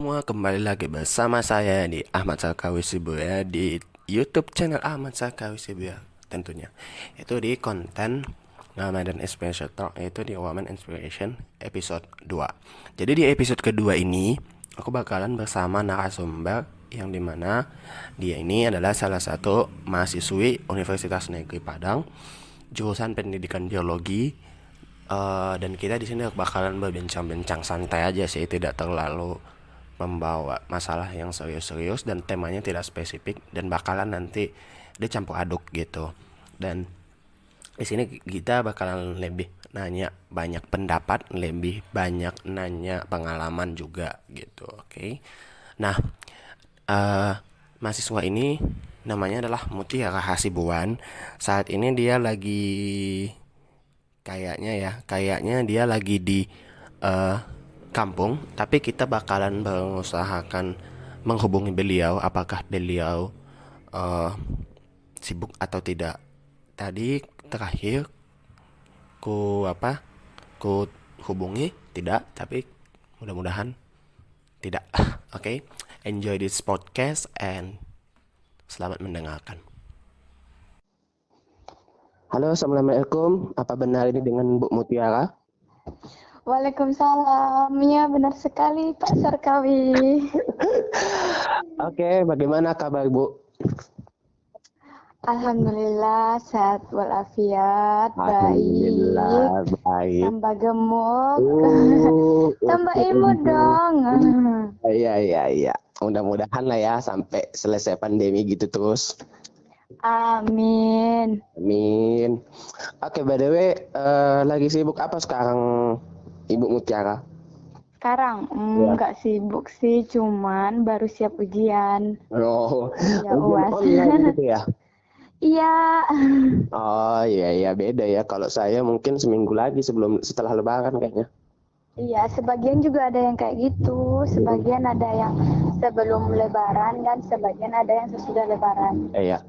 Semua kembali lagi bersama saya di Ahmad Sarkawi Shibuya di YouTube channel Ahmad Sarkawi Shibuya tentunya. Itu di konten Ramadan Inspiration Talk, yaitu di Woman Inspiration episode 2. Jadi di episode kedua ini aku bakalan bersama narasumber yang dimana dia ini adalah salah satu mahasiswi Universitas Negeri Padang jurusan Pendidikan Biologi. Dan kita di sini bakalan berbincang-bincang santai aja sih, tidak terlalu membawa masalah yang serius-serius dan temanya tidak spesifik dan bakalan nanti dicampur aduk gitu. Dan di sini kita bakalan lebih nanya banyak pendapat, lebih banyak nanya pengalaman juga gitu. Oke. Nah, eh mahasiswa ini namanya adalah Mutiara Hasibuan. Saat ini dia lagi kayaknya dia lagi di eh, kampung, tapi kita bakalan berusahakan menghubungi beliau apakah beliau eh, sibuk atau tidak. Tadi terakhir ku apa ku hubungi tidak, tapi mudah-mudahan tidak. Oke, okay? Enjoy this podcast and selamat mendengarkan. Halo, assalamualaikum. Apa benar ini dengan Bu Mutiara? Waalaikumsalam. Ya, benar sekali Pak Sarkawi. Oke, bagaimana kabar Bu? Alhamdulillah sehat walafiat, Alhamdulillah baik. baik. Tambah gemuk, Uh, tambah imut dong. iya iya iya. Mudah-mudahan lah ya sampai selesai pandemi gitu terus. Amin. Amin. Oke, by the way, lagi sibuk apa sekarang Ibu Mutiara? Sekarang Ya. nggak sibuk sih, cuman baru siap ujian. Oh, Ya ujian UAS. online gitu ya? Iya. Oh iya iya, beda ya. Kalau saya mungkin seminggu lagi setelah Lebaran kayaknya. Iya, sebagian juga ada yang kayak gitu, sebagian ada yang sebelum Lebaran dan sebagian ada yang sesudah Lebaran. Iya.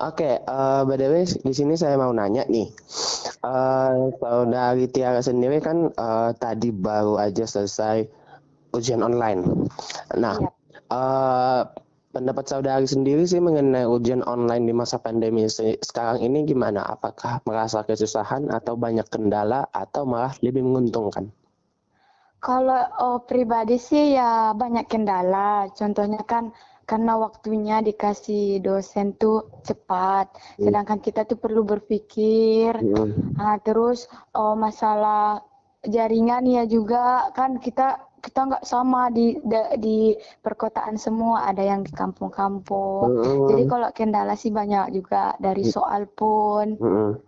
Oke, by the way, di sini saya mau nanya nih. Saudari Tiara sendiri kan tadi baru aja selesai ujian online. Nah, Iya. eh, pendapat saudari sendiri sih mengenai ujian online di masa pandemi sekarang ini gimana? Apakah merasa kesusahan atau banyak kendala atau malah lebih menguntungkan? Kalau pribadi sih ya banyak kendala. Contohnya kan karena waktunya dikasih dosen tuh cepat, sedangkan kita tuh perlu berpikir. Terus masalah jaringan ya juga kan kita nggak sama di perkotaan semua, ada yang di kampung-kampung. Jadi kalau kendala sih banyak juga dari soal pun Mm-mm.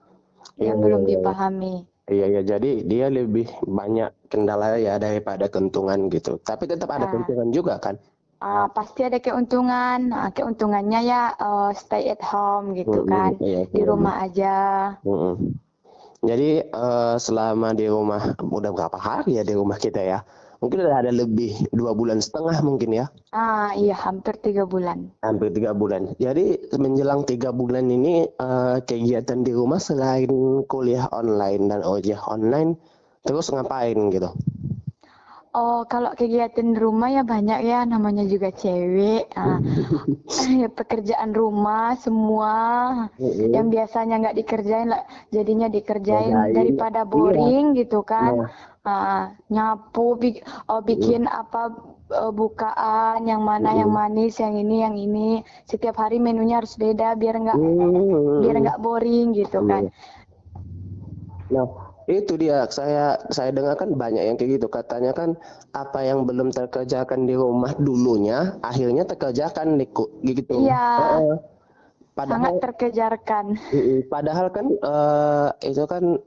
Iya, yang iya, belum iya. dipahami. Iya, iya. Jadi dia lebih banyak kendala ya daripada keuntungan gitu. Tapi tetap ada Ah, keuntungan juga kan? Pasti ada keuntungan. Keuntungannya ya stay at home gitu kan, Iya, di iya. rumah aja. Mm-mm. Jadi selama di rumah, udah berapa hari ya di rumah kita ya? Mungkin udah ada lebih 2,5 bulan mungkin ya, Iya hampir 3 bulan. hampir 3 bulan. Jadi menjelang 3 bulan ini kegiatan di rumah selain kuliah online dan ojek online, terus ngapain gitu? Oh, kalau kegiatan di rumah ya banyak ya, namanya juga cewek. Pekerjaan rumah semua yang Mm-mm. biasanya nggak dikerjain lah, jadinya dikerjain Ngerjain, daripada iya. boring gitu kan. Nah, Nyapu, bikin apa, bukaan, yang mana yang mm-mm. manis, yang ini, yang ini. Setiap hari menunya harus beda biar Mm-mm. nggak boring gitu Iya. kan. Nah, itu dia. Saya dengar kan banyak yang kayak gitu. Katanya kan apa yang belum terkerjakan di rumah dulunya, akhirnya terkerjakan gitu. Iya, Heeh. sangat Padahal, terkejarkan. padahal kan itu kan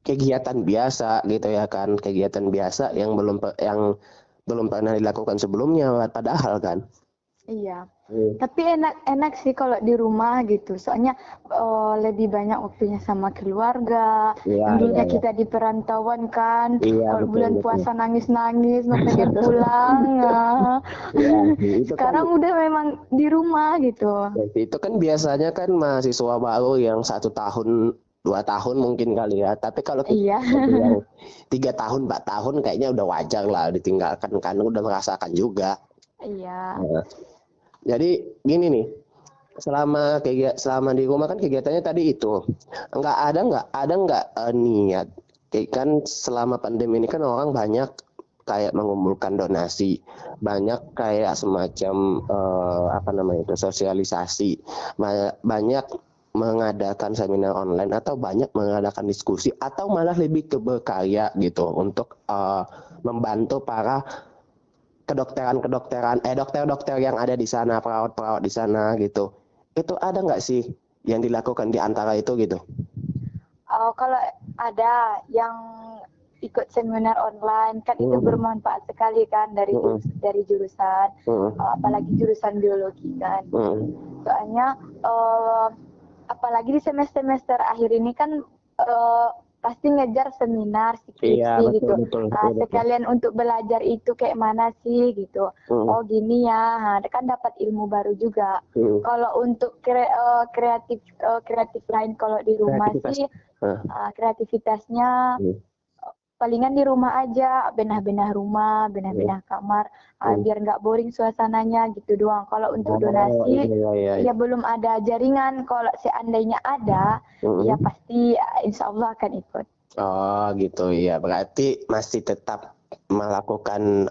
kegiatan biasa gitu ya kan, kegiatan biasa yang belum pernah dilakukan sebelumnya. Padahal kan. Iya. Hmm. Tapi enak sih kalau di rumah gitu. Soalnya lebih banyak waktunya sama keluarga. Iya, Yang iya, dulunya iya. kita di perantauan kan, Iya, kalau betul, bulan betul. puasa nangis-nangis, mau pengen pulang. Iya, itu kan. Sekarang udah memang di rumah gitu. Ya, itu kan biasanya kan mahasiswa baru yang 1 tahun 2 tahun mungkin kali ya. Tapi kalau kita Iya. yang 3 tahun, 4 tahun kayaknya udah wajar lah ditinggalkan karena udah merasakan juga. Iya. Nah, jadi gini nih, selama di rumah kan kegiatannya tadi itu, nggak niat, kayak kan selama pandemi ini kan orang banyak kayak mengumpulkan donasi, banyak kayak semacam apa namanya itu sosialisasi, banyak mengadakan seminar online atau banyak mengadakan diskusi atau malah lebih ke berkarya gitu untuk membantu para dokter-dokter yang ada di sana, perawat-perawat di sana gitu. Itu ada nggak sih yang dilakukan di antara itu gitu? Kalau ada yang ikut seminar online kan itu bermanfaat sekali kan dari jurusan, apalagi jurusan biologi kan. Soalnya apalagi di semester akhir ini kan pasti ngejar seminar, skripsi gitu. Betul. Sekalian untuk belajar itu kayak mana sih gitu. Oh gini ya, kan dapat ilmu baru juga. Kalau untuk kreatif lain kalau di rumah sih kreativitasnya palingan di rumah aja, benah-benah rumah, benah-benah kamar, biar nggak boring suasananya gitu doang. Kalau untuk donasi, ya belum ada jaringan. Kalau seandainya ada, ya pasti insya Allah akan ikut. Oh gitu ya, berarti masih tetap melakukan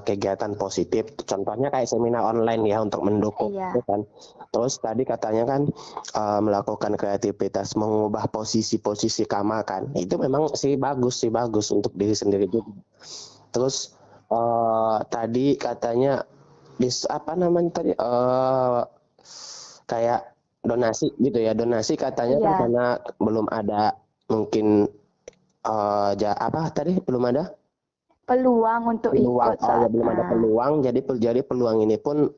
kegiatan positif. Contohnya kayak seminar online ya untuk mendukung, gitu kan. Terus tadi katanya kan melakukan kreativitas, mengubah posisi-posisi kamar kan. Itu memang sih bagus untuk diri sendiri juga. Terus tadi katanya apa namanya tadi kayak donasi gitu ya. Donasi katanya kan karena belum ada mungkin apa tadi belum ada peluang untuk ikut belum ada peluang, jadi peluang ini pun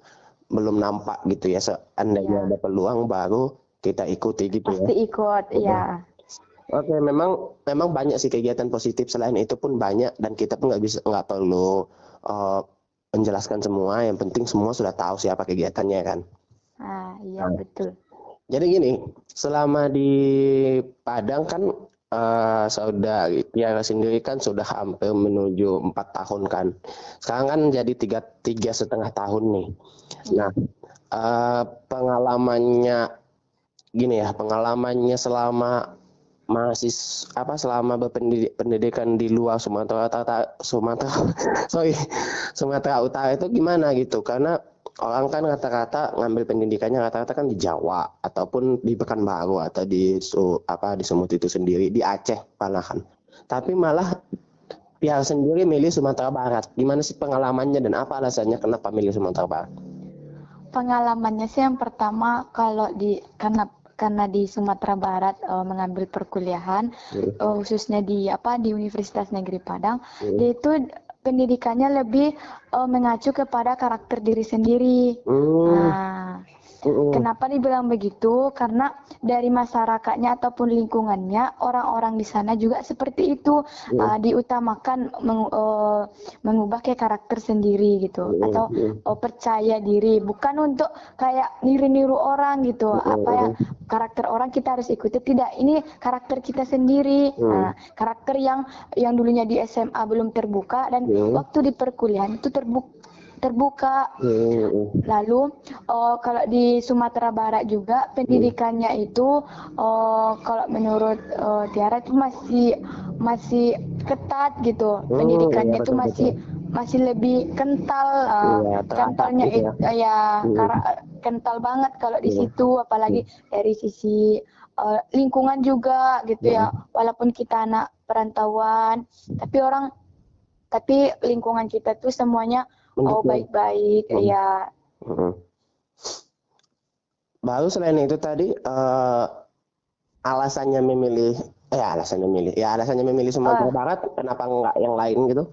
belum nampak gitu ya. Seandainya ada peluang baru kita ikuti gitu pasti ya. ikut ya. Oke, memang banyak sih kegiatan positif, selain itu pun banyak dan kita pun nggak perlu menjelaskan semua, yang penting semua sudah tahu siapa kegiatannya kan. Iya betul. Jadi gini, selama di Padang kan saudari Tiara sendiri kan sudah hampir menuju 4 tahun kan. Sekarang kan jadi 3,5 tahun nih. Nah, pengalamannya gini ya, pengalamannya selama selama berpendidikan di luar Sumatera Utara itu gimana gitu? Karena orang kan rata-rata ngambil pendidikannya rata-rata kan di Jawa ataupun di Pekanbaru atau di Sumut itu sendiri, di Aceh malahan. Tapi malah Tiara sendiri milih Sumatera Barat. Gimana sih pengalamannya dan apa alasannya kenapa milih Sumatera Barat? Pengalamannya sih yang pertama karena di Sumatera Barat mengambil perkuliahan khususnya di Universitas Negeri Padang, dia itu pendidikannya lebih mengacu kepada karakter diri sendiri. Kenapa dibilang begitu? Karena dari masyarakatnya ataupun lingkungannya, orang-orang di sana juga seperti itu, diutamakan mengubah kayak karakter sendiri gitu, atau percaya diri, bukan untuk kayak niru-niru orang gitu. Karakter orang kita harus ikuti, tidak. Ini karakter kita sendiri. Karakter yang dulunya di SMA belum terbuka dan waktu di perkuliahan itu terbuka. Lalu kalau di Sumatera Barat juga pendidikannya itu kalau menurut Tiara itu masih ketat gitu. Pendidikannya itu masih lebih kental, kentalnya itu kental banget kalau di situ, apalagi dari sisi lingkungan juga gitu ya. Walaupun kita anak perantauan, tapi lingkungan kita tuh semuanya baik-baik ya. Baru selain itu tadi alasannya memilih Sumatera Barat, kenapa enggak yang lain gitu?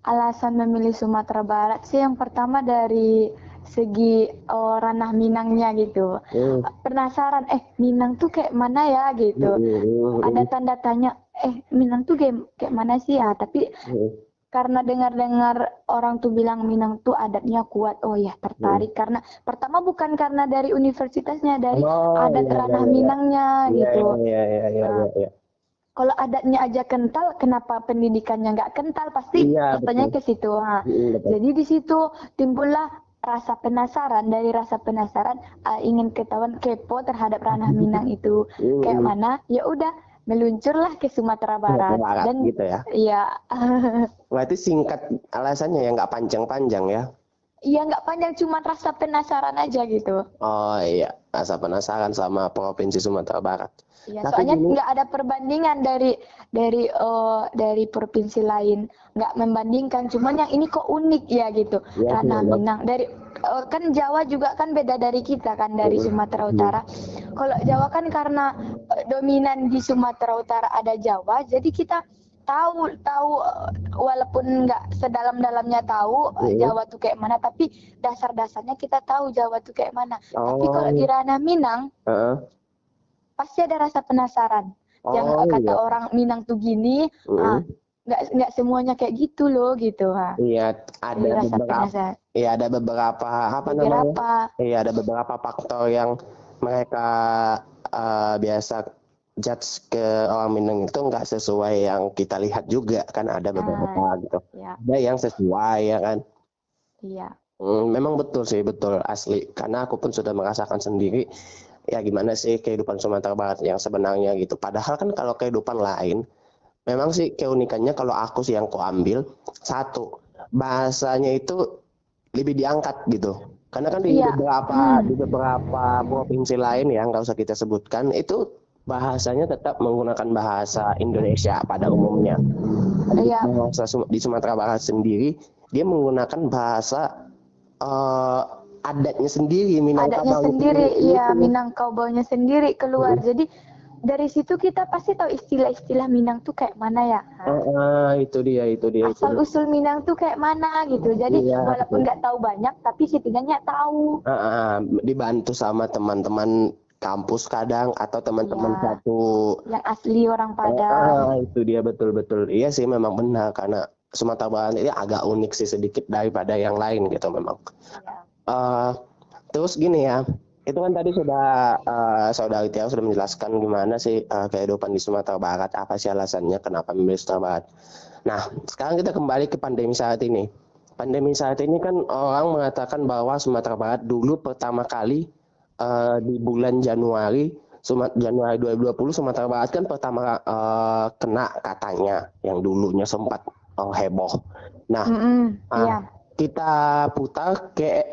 Alasan memilih Sumatera Barat sih yang pertama dari segi ranah Minangnya gitu. Penasaran, Minang tuh kayak mana ya gitu. Ada tanda tanya, Minang tuh kayak mana sih ya? Tapi karena dengar-dengar orang tuh bilang Minang tuh adatnya kuat. Oh ya, tertarik karena pertama bukan karena dari universitasnya, dari Oh, adat iya, iya, ranah iya. Minangnya Iya, gitu. iya, iya, iya, Nah, iya, iya. kalau adatnya aja kental, kenapa pendidikannya nggak kental? Pasti Iya, katanya betul. ke situ. Nah, Betul. jadi di situ timbullah rasa penasaran. Dari rasa penasaran, ingin ketahuan, kepo terhadap ranah Minang itu kayak Mm-mm. mana. Ya udah, meluncurlah ke Sumatera Sumatera Barat Barat dan gitu ya. ya Berarti singkat alasannya ya, nggak panjang-panjang ya. iya nggak panjang, cuma rasa penasaran aja gitu. Oh iya, rasa penasaran sama Provinsi Sumatera Barat. Iya, Tapi soalnya gini, nggak ada perbandingan dari provinsi lain, nggak membandingkan. Cuman yang ini kok unik ya gitu, ya sih Ranah memang. Minang. Kan Jawa juga kan beda dari kita kan, dari Sumatera Utara. Kalau Jawa kan karena dominan di Sumatera Utara ada Jawa, jadi kita tahu tahu walaupun nggak sedalam-dalamnya tahu Jawa tuh kayak mana, tapi dasar-dasarnya kita tahu Jawa tuh kayak mana. Tapi kalau di Oh, ranah Minang heeh. pasti ada rasa penasaran. Yang Oh kata iya. orang Minang tuh gini, Mm. nggak semuanya kayak gitu loh gitu. Iya, Dari ada rasa beberapa, penasaran. iya ada beberapa apa namanya? Beberapa, Iya, ada beberapa faktor yang mereka biasa judge ke orang Minang itu nggak sesuai yang kita lihat juga kan, ada beberapa gitu. ya, Ada yang sesuai ya kan. iya, Memang betul sih, betul asli. Karena aku pun sudah merasakan sendiri ya gimana sih kehidupan Sumatera Barat yang sebenarnya gitu. Padahal kan kalau kehidupan lain, memang sih keunikannya kalau aku sih yang ku ambil satu, bahasanya itu lebih diangkat gitu. Karena kan iya, di beberapa provinsi lain ya nggak usah kita sebutkan itu bahasanya tetap menggunakan bahasa Indonesia pada umumnya. iya, Di Sumatera Barat sendiri dia menggunakan bahasa eh, adatnya sendiri, adatnya Minangkabau sendiri, sendiri iya, itu. Minangkabaunya sendiri keluar. Jadi dari situ kita pasti tahu istilah-istilah Minang tuh kayak mana ya. Itu dia, itu dia, itu Asal dia. usul Minang tuh kayak mana gitu. Jadi Iya, walaupun betul. nggak tahu banyak, tapi setidaknya tahu. Dibantu sama teman-teman kampus kadang atau teman-teman Iya, satu. yang asli orang Padang. Itu dia, betul-betul. Iya sih memang benar karena Sumatera Barat ini agak unik sih sedikit daripada yang lain gitu memang. Iya. Eh, Terus gini ya, itu kan tadi sudah Saudari Tiara sudah menjelaskan gimana sih kehidupan di Sumatera Barat, apa sih alasannya kenapa memilih Sumatera Barat. Nah, sekarang kita kembali ke pandemi saat ini. Pandemi saat ini kan orang mengatakan bahwa Sumatera Barat dulu pertama kali di bulan Januari, Januari 2020 Sumatera Barat kan pertama kena katanya yang dulunya sempat heboh. Nah, Iya, kita putar ke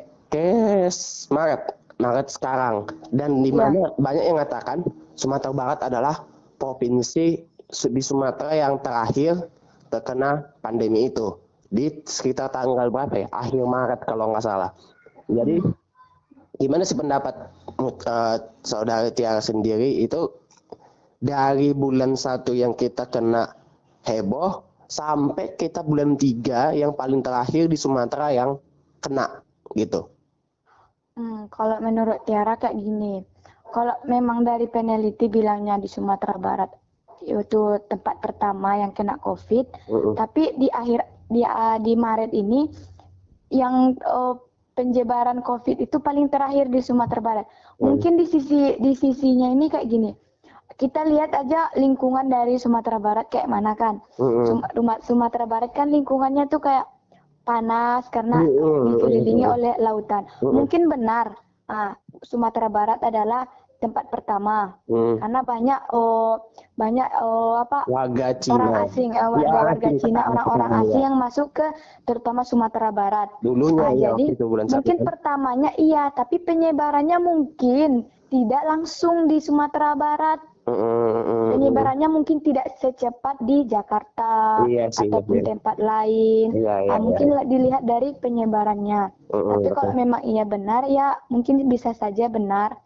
Maret Maret sekarang, dan di iya. mana banyak yang mengatakan Sumatera Barat adalah provinsi di Sumatera yang terakhir terkena pandemi itu di sekitar tanggal berapa ya, akhir Maret kalau nggak salah. Jadi gimana sih pendapat Saudara Tiara sendiri itu dari bulan satu yang kita kena heboh sampai kita bulan 3 yang paling terakhir di Sumatera yang kena gitu. Kalau menurut Tiara kayak gini, kalau memang dari peneliti bilangnya di Sumatera Barat itu tempat pertama yang kena COVID, tapi di Maret ini yang penyebaran COVID itu paling terakhir di Sumatera Barat. Mungkin di sisinya ini kayak gini. Kita lihat aja lingkungan dari Sumatera Barat kayak mana kan. Sumatera Barat kan lingkungannya tuh kayak panas karena dikelilingi oleh lautan. Mungkin benar Sumatera Barat adalah tempat pertama karena banyak Warga orang Cina. asing, Ya, warga asing Cina, orang-orang sekarang asing ya. yang masuk ke terutama Sumatera Barat. Dulunya ya waktu Jadi itu bulan satu mungkin kan. pertamanya iya, tapi penyebarannya mungkin tidak langsung di Sumatera Barat. Penyebarannya mungkin tidak secepat di Jakarta Iya sih, ataupun betul. tempat lain. Iya, iya, iya. Mungkin dilihat dari penyebarannya. Tapi kalau Betul. memang iya benar, ya mungkin bisa saja benar.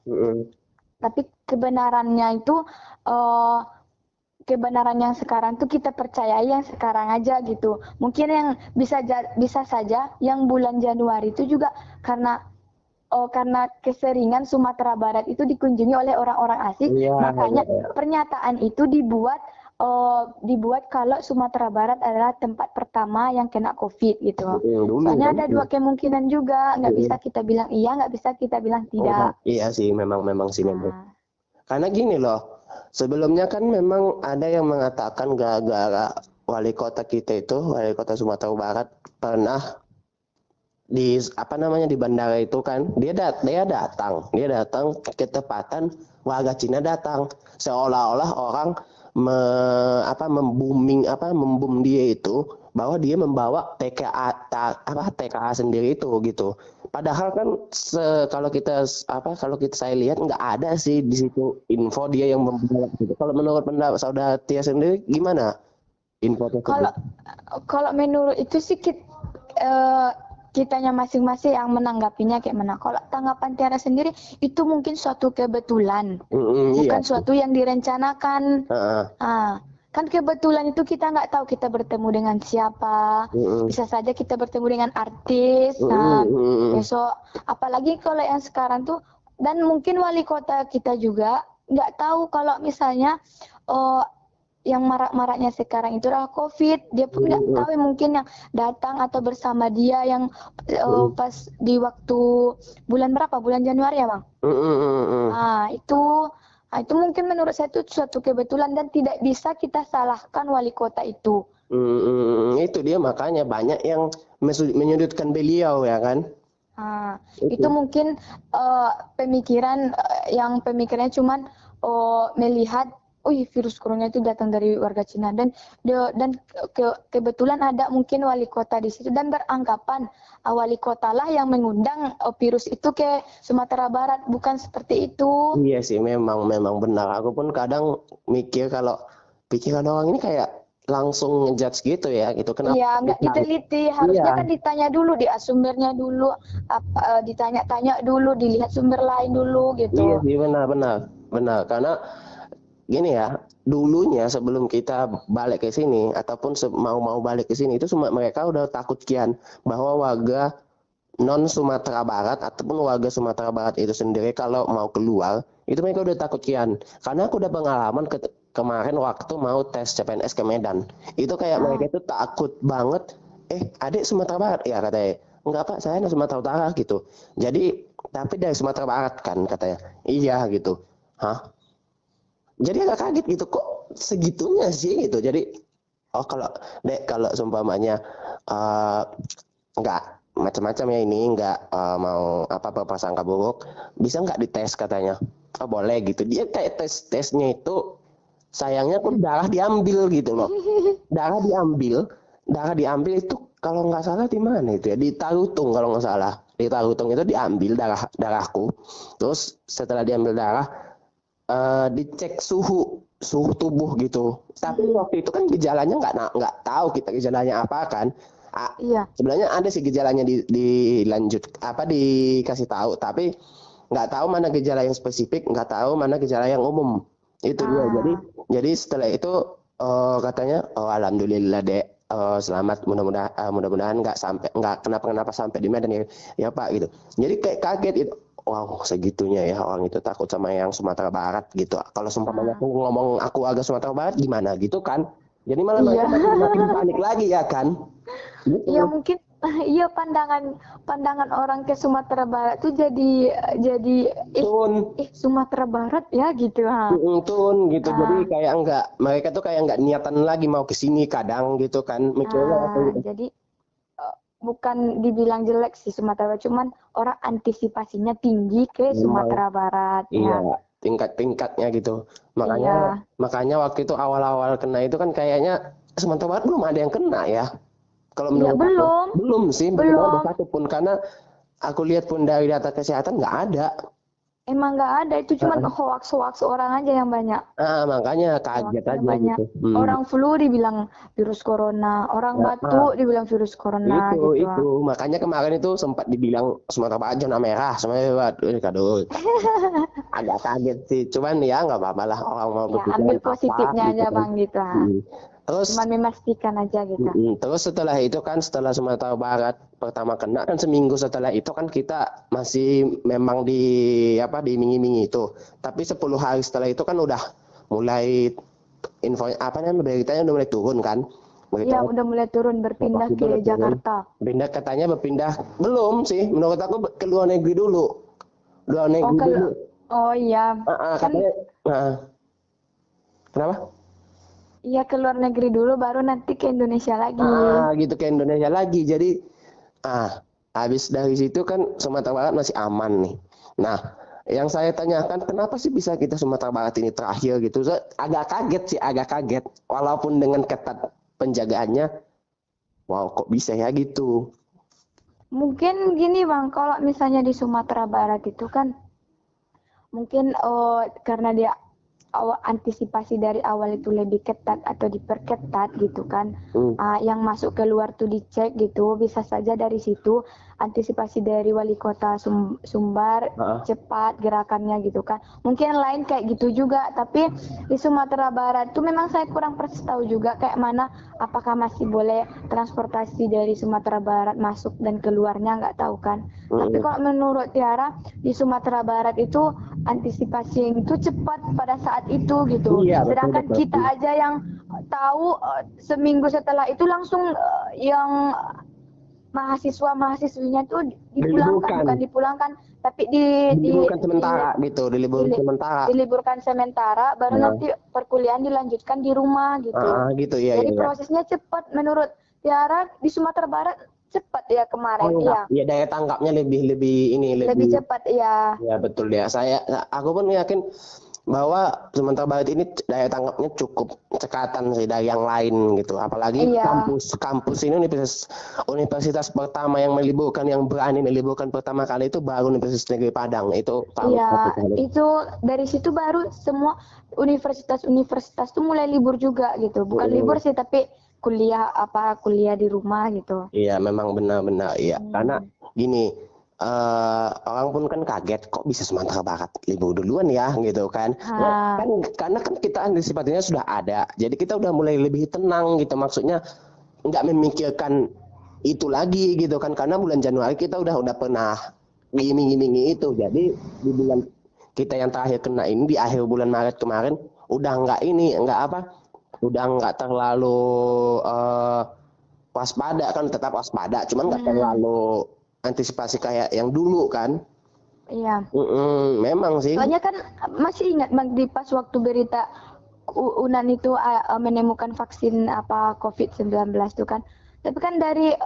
Tapi kebenarannya itu kebenaran yang sekarang tuh kita percayai yang sekarang aja gitu. Mungkin yang bisa saja yang bulan Januari itu juga karena keseringan Sumatera Barat itu dikunjungi oleh orang-orang asing, Iya, makanya iya, iya. pernyataan itu dibuat dibuat kalau Sumatera Barat adalah tempat pertama yang kena COVID gitu. Dulu Soalnya kan. ada dua kemungkinan juga, nggak bisa kita bilang iya, nggak bisa kita bilang tidak. Iya sih, memang sih memang. Nah, Karena gini loh, sebelumnya kan memang ada yang mengatakan gara-gara wali kota kita itu, wali kota Sumatera Barat pernah di apa namanya di bandara itu kan dia datang ketepatan warga Cina datang, seolah-olah orang membum dia itu bahwa dia membawa TKA sendiri itu gitu. Padahal kan kalau kita saya lihat nggak ada sih di situ info dia yang membawa gitu. Kalau menurut pendapat saudara Tia sendiri gimana info tersebut? kalau menurut itu sih kitanya masing-masing yang menanggapinya kayak mana. Kalau tanggapan Tiara sendiri itu mungkin suatu kebetulan, Iya. bukan suatu yang direncanakan. Kan kebetulan itu kita nggak tahu kita bertemu dengan siapa. Bisa saja kita bertemu dengan artis. Besok, apalagi kalau yang sekarang tuh, dan mungkin wali kota kita juga nggak tahu kalau misalnya yang marak-maraknya sekarang itu adalah COVID. Dia pun nggak tahu mungkin yang datang atau bersama dia yang pas di waktu bulan berapa? Bulan Januari ya, Bang? Itu mungkin menurut saya itu suatu kebetulan dan tidak bisa kita salahkan wali kota itu. Itu dia makanya banyak yang menyudutkan beliau ya kan. Itu mungkin pemikirannya cuman melihat virus corona itu datang dari warga Cina dan kebetulan ada mungkin wali kota di situ dan beranggapan wali kota lah yang mengundang virus itu ke Sumatera Barat, bukan seperti itu. Iya sih, memang benar. Aku pun kadang mikir kalau pikiran orang ini kayak langsung ngejudge gitu ya, gitu. Kenapa? Iya, nggak diteliti. Harusnya kan ditanya dulu di sumbernya dulu, ditanya-tanya dulu, dilihat sumber lain dulu gitu. Iya sih, benar. Karena gini ya, dulunya sebelum kita balik ke sini ataupun mau balik ke sini itu mereka udah takut kian bahwa warga non Sumatera Barat ataupun warga Sumatera Barat itu sendiri kalau mau keluar itu mereka udah takut kian. Karena aku udah pengalaman kemarin waktu mau tes CPNS ke Medan. Itu kayak mereka itu takut banget. Adik Sumatera Barat ya katanya. Enggak Pak, saya dari Sumatera Utara gitu. Jadi tapi dari Sumatera Barat kan katanya. Iya gitu. Hah? Jadi agak kaget gitu, kok segitunya sih gitu. Jadi kalau seumpamanya nggak macam-macam ya ini nggak mau prasangka buruk, bisa nggak dites katanya. Boleh gitu. Dia kayak tesnya itu sayangnya tuh darah diambil gitu loh. Darah diambil itu kalau nggak salah di mana itu ya, di Tarutung kalau nggak salah. Di Tarutung itu diambil darahku. Terus setelah diambil darah dicek suhu tubuh gitu. Tapi waktu itu kan gejalanya nggak tahu kita gejalanya apa kan. Iya. Sebenarnya ada sih gejalanya dikasih tahu, tapi nggak tahu mana gejala yang spesifik, nggak tahu mana gejala yang umum. Itu dia. Jadi setelah itu katanya alhamdulillah Dek, selamat, mudah-mudahan nggak kenapa sampai di Medan ya Pak gitu. Jadi kayak kaget itu. Wow, segitunya ya orang itu takut sama yang Sumatera Barat gitu. Kalau seumpamanya aku ngomong aku agak Sumatera Barat gimana gitu kan. Jadi malah makin panik lagi ya kan. Gitu. Iya mungkin pandangan orang ke Sumatera Barat tuh jadi Sumatera Barat ya gitu Tun gitu. Jadi kayak mereka tuh kayak nggak niatan lagi mau ke sini kadang gitu kan mikirnya gitu. Jadi bukan dibilang jelek sih Sumatera Barat, cuman orang antisipasinya tinggi ke Sumatera Barat. Iya, tingkat-tingkatnya gitu. Makanya waktu itu awal-awal kena itu kan kayaknya Sumatera Barat belum ada yang kena ya. Kalau menurut aku, belum ada satupun karena aku lihat pun dari data kesehatan nggak ada. Emang nggak ada, itu cuma hoax orang aja yang banyak. Makanya kaget aja banyak. gitu. Orang flu dibilang virus corona, orang batuk dibilang virus corona Itu makanya kemarin itu sempat dibilang Sumatera Barat zona merah, aduh. Agak kaget sih, cuman ya nggak apa-apa lah orang mau berpikir ambil positifnya aja gitu. Bang gitu. Terus cuma memastikan aja gitu. Terus setelah Sumatera Barat pertama kena kan seminggu setelah itu kan kita masih memang diiming-imingi itu. Tapi 10 hari setelah itu kan udah mulai info apa namanya beritanya udah mulai turun kan. Iya, udah mulai turun berpindah Waktu ke udah turun. Jakarta. Pindah katanya berpindah belum sih, menurut aku ke luar negeri dulu. Luar negeri dulu. Oh iya. Kan Katanya kenapa? iya ke luar negeri dulu baru nanti ke Indonesia lagi. Gitu ke Indonesia lagi. Jadi habis dari situ kan Sumatera Barat masih aman nih. Nah, yang saya tanyakan kenapa sih bisa kita Sumatera Barat ini terakhir gitu. Saya agak kaget. Walaupun dengan ketat penjagaannya, wow kok bisa ya gitu. Mungkin gini Bang, kalau misalnya di Sumatera Barat itu kan mungkin karena dia antisipasi dari awal itu lebih ketat atau diperketat gitu kan. Yang masuk keluar tuh dicek gitu, bisa saja dari situ antisipasi dari wali kota Sumbar cepat gerakannya gitu kan. Mungkin lain kayak gitu juga, tapi di Sumatera Barat tuh memang saya kurang persis tahu juga kayak mana, apakah masih boleh transportasi dari Sumatera Barat masuk dan keluarnya, nggak tahu kan. Tapi kalau menurut Tiara di Sumatera Barat itu antisipasi itu cepat pada saat itu gitu. Iya, Sedangkan betul. kita aja yang tahu seminggu setelah itu langsung yang mahasiswinya tuh dipulangkan, tapi diliburkan sementara gitu, diliburkan sementara, baru nanti perkuliahan dilanjutkan di rumah gitu. Gitu ya. Jadi prosesnya cepat menurut Tiara di Sumatera Barat cepat ya kemarin. Iya, daya tanggapnya lebih cepat ya. Ya betul ya. Aku pun yakin bahwa Sumatera Barat ini daya tanggapnya cukup cekatan sih dari yang lain gitu. Apalagi kampus ini universitas pertama yang berani meliburkan pertama kali itu baru Universitas Negeri Padang. Itu itu dari situ baru semua universitas tuh mulai libur juga gitu. Bukan libur sih, tapi kuliah di rumah gitu. Iya, memang benar-benar iya. Karena gini, orang pun kan kaget kok bisa Sumatera Barat libur duluan ya gitu kan. Karena kan kita antisipasinya sudah ada. Jadi kita udah mulai lebih tenang gitu, maksudnya nggak memikirkan itu lagi gitu kan, karena bulan Januari kita udah pernah ngiming-ngimingi itu. Jadi di bulan kita yang terakhir kena ini di akhir bulan Maret kemarin udah udah nggak terlalu waspada kan, tetap waspada, cuman nggak terlalu antisipasi kayak yang dulu kan. Iya. Memang sih. Soalnya kan masih ingat Bang di pas waktu berita UNAN itu menemukan vaksin COVID-19 itu kan. Tapi kan dari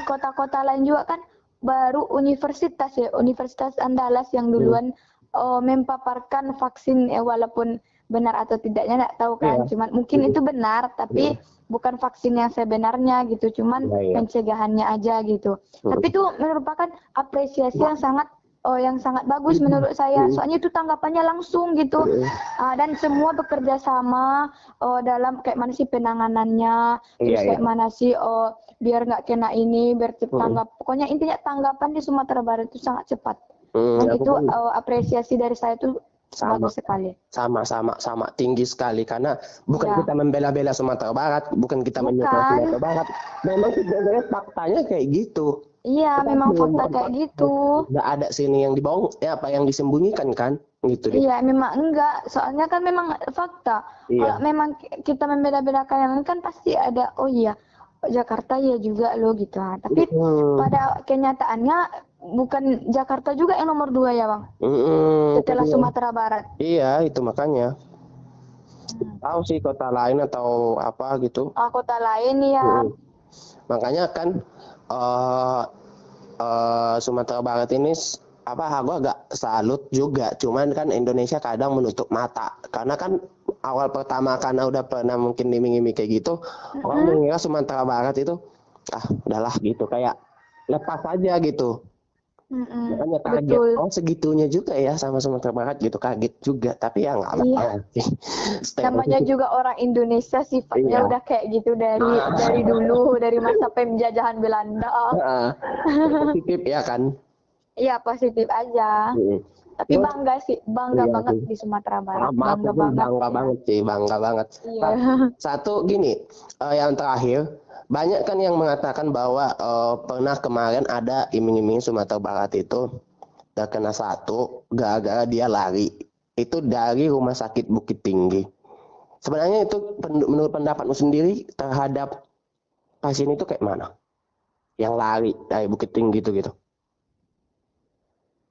kota-kota lain juga kan baru Universitas Andalas yang duluan mempaparkan vaksin, walaupun benar atau tidaknya nggak tahu kan. Cuman mungkin itu benar, tapi bukan vaksin yang sebenarnya gitu, cuman pencegahannya aja gitu. Tapi itu merupakan apresiasi yang sangat bagus menurut saya. Soalnya itu tanggapannya langsung gitu. Dan semua bekerja sama dalam kayak mana sih penanganannya, terus kayak mana sih biar nggak kena ini, biar cepat tanggap. Pokoknya intinya tanggapan di Sumatera Barat itu sangat cepat. Dan itu apresiasi dari saya itu bagus sekali. Sama tinggi sekali, karena bukan kita membela-bela Sumatera Barat, bukan kita menyerang Sumatera Barat. Memang sebenarnya faktanya kayak gitu. Iya, memang fakta kayak gitu. Nggak ada sini yang dibohong, apa yang disembunyikan kan, gitu. Iya, memang enggak. Soalnya kan memang fakta. Kalau memang kita membeda-bedakan kan pasti ada. Oh iya, Jakarta ya juga loh gitu. Tapi pada kenyataannya bukan Jakarta juga yang nomor 2 ya Bang. Setelah Sumatera Barat. Iya, itu makanya. Tahu sih kota lain atau apa gitu. Kota lain ya. Makanya kan Sumatera Barat ini aku agak salut juga, cuman kan Indonesia kadang menutup mata, karena kan awal pertama karena udah pernah mungkin iming-iming kayak gitu, orang mengira Sumatera Barat itu udahlah gitu, kayak lepas aja gitu. Makanya kaget, segitunya juga ya sama Sumatera Barat gitu, kaget juga, tapi ya nggak apa-apa sih. Namanya juga orang Indonesia sifatnya udah kayak gitu dari dulu, dari masa penjajahan Belanda. Positif ya kan? Iya, positif aja. Tapi bangga banget di Sumatera Barat. Bangga banget. Iya. Satu gini, yang terakhir, banyak kan yang mengatakan bahwa pernah kemarin ada iming-iming Sumatera Barat itu terkena gara-gara dia lari. Itu dari Rumah Sakit Bukit Tinggi. Sebenarnya itu menurut pendapatmu sendiri terhadap pasien itu kayak mana? Yang lari dari Bukit Tinggi itu gitu.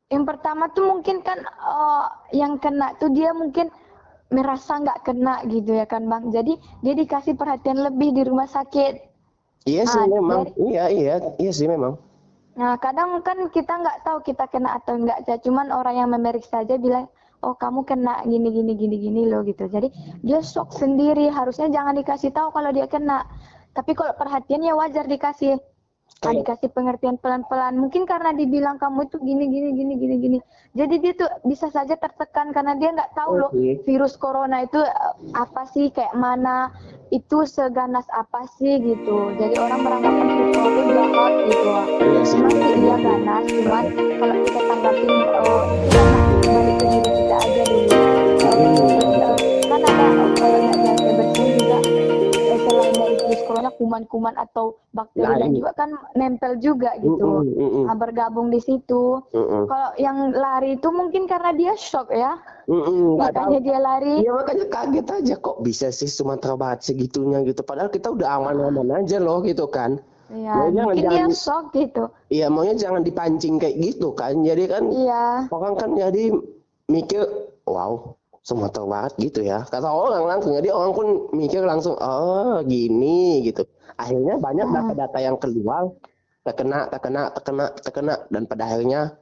Yang pertama tuh mungkin kan yang kena tuh dia mungkin merasa nggak kena gitu ya kan Bang. Jadi dia dikasih perhatian lebih di rumah sakit. Iya sih Ah, memang. jadi- Iya sih memang. Nah, kadang kan kita nggak tahu kita kena atau enggak. Cuman orang yang memeriksa aja bilang, oh kamu kena gini gini gini gini loh gitu. Jadi dia shock sendiri. Harusnya jangan dikasih tahu kalau dia kena. Tapi kalau perhatian ya wajar dikasih. Dikasih pengertian pelan-pelan. Mungkin karena dibilang kamu itu gini gini gini gini gini. Jadi dia tuh bisa saja tertekan karena dia nggak tahu loh Oke. virus corona itu apa sih, kayak mana, itu seganas apa sih gitu. Jadi orang beranggapan virus corona itu jahat gitu. Iya sih. Memang sih iya ganas, cuman kalau kita tanggapin itu karena balik ke diri kita aja dulu. Kan ada kalau nggak jaga kebersihan juga selain dari virus corona, kuman-kuman atau bakteri lain juga kan nempel juga gitu. Nah, bergabung di situ. Kalau yang lari itu mungkin karena dia shock ya, makanya dia lari. Iya makanya kaget aja kok bisa sih Sumatera Barat segitunya gitu. Padahal kita udah aman-aman aja loh gitu kan. Ya, mungkin dia shock gitu. Iya maunya jangan dipancing kayak gitu kan. Jadi kan Iya. orang kan jadi mikir wow Sumatera Barat gitu ya. Kata orang langsung. Jadi orang pun mikir langsung oh gini gitu. Akhirnya banyak data-data yang keluar terkena dan pada akhirnya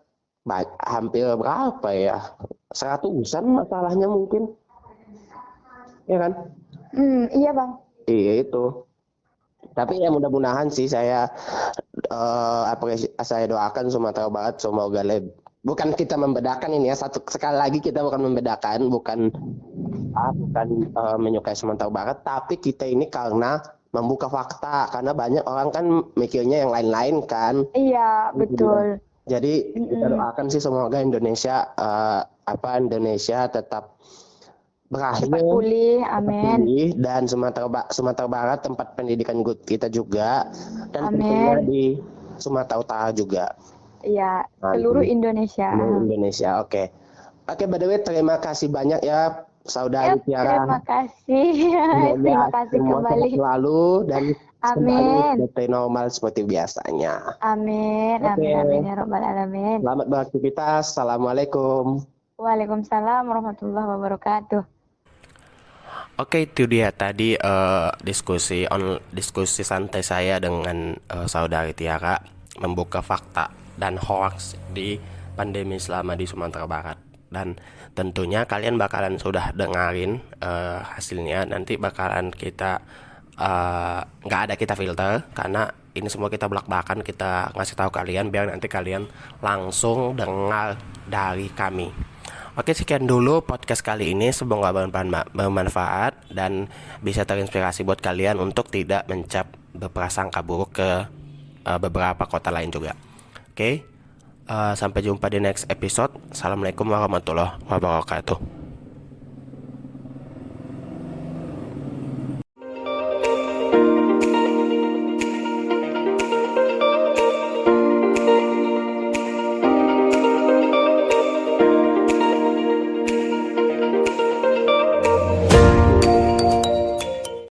hampir berapa ya? 100-an masalahnya mungkin. Ya kan? Iya Bang. Iya itu. Tapi ya mudah-mudahan sih saya doakan Sumatera Barat semoga bukan kita membedakan ini ya, sekali lagi kita bukan membedakan, bukan menyukai Sumatera Barat, tapi kita ini karena membuka fakta, karena banyak orang kan mikirnya yang lain-lain kan. Iya betul. Jadi kita doakan sih semoga Indonesia tetap berakhir pulih, amin. dan Sumatera Barat tempat pendidikan kita juga, dan Amin. tentunya di Sumatera Utara juga. Iya, seluruh Indonesia. Oke, by the way terima kasih banyak ya Saudari Tiara. Terima kasih. Terima kasih kembali. Selalu dan amin. seperti normal seperti biasanya. Amin. Oke. Amin ya rabbal alamin. Selamat beraktivitas. Assalamualaikum. Waalaikumsalam warahmatullahi wabarakatuh. Oke, itu dia tadi diskusi santai saya dengan Saudari Tiara membuka fakta dan hoax di pandemi selama di Sumatera Barat. Dan tentunya kalian bakalan sudah dengerin hasilnya. Nanti bakalan kita nggak ada kita filter karena ini semua kita belak-belakan, kita ngasih tahu kalian biar nanti kalian langsung dengar dari kami. Oke, sekian dulu podcast kali ini. Semoga bermanfaat dan bisa terinspirasi buat kalian untuk tidak berprasangka buruk ke beberapa kota lain juga. Oke, sampai jumpa di next episode. Assalamualaikum warahmatullahi wabarakatuh.